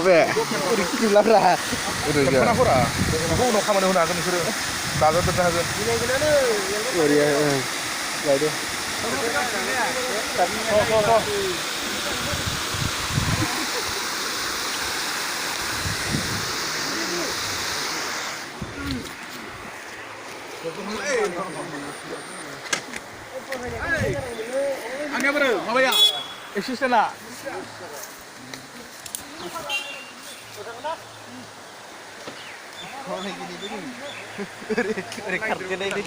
왜? 우리 길라라. 그러죠. 하나보라. 그거 가면 하나 하거든 그래. 나가도 하거든. 우리 가이드. 더. Angga bro, apa ya? Eksisten lah. 우리 카드 내는 게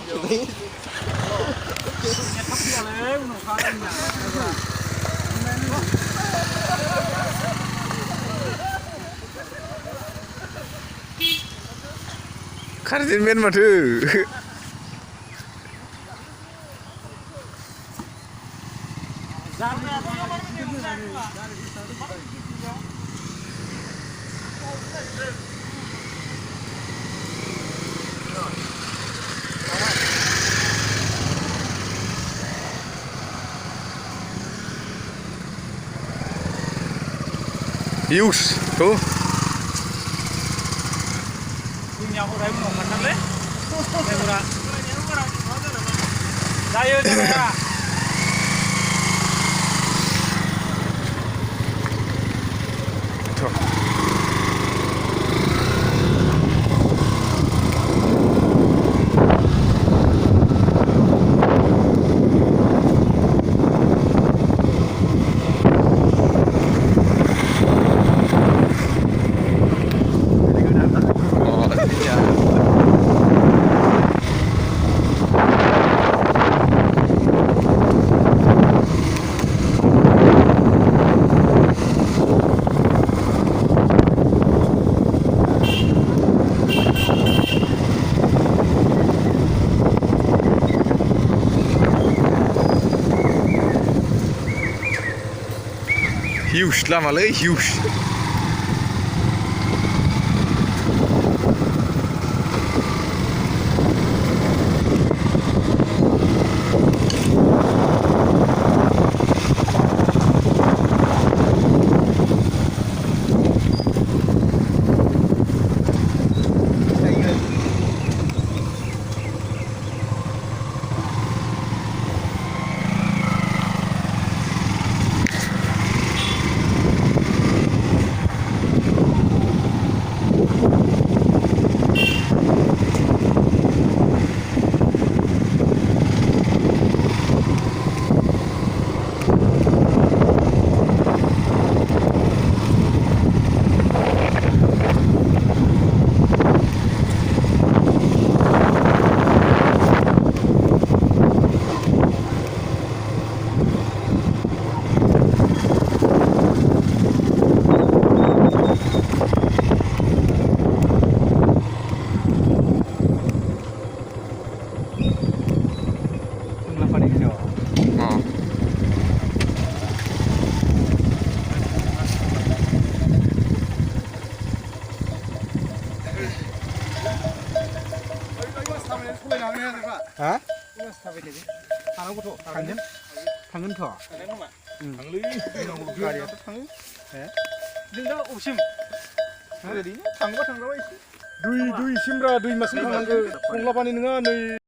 카드 맨 마트. Już, tu. Już, lama lej, już. Hả? Thằng nó có thằng nhá. Thằng ngân thỏ. Thằng lý. Thằng lý. Thằng nhưng đó 오심. 그래 니? thằng có thằng đó. 두이 심라 두이 맛은 thằng 그 공라반이 능아 너희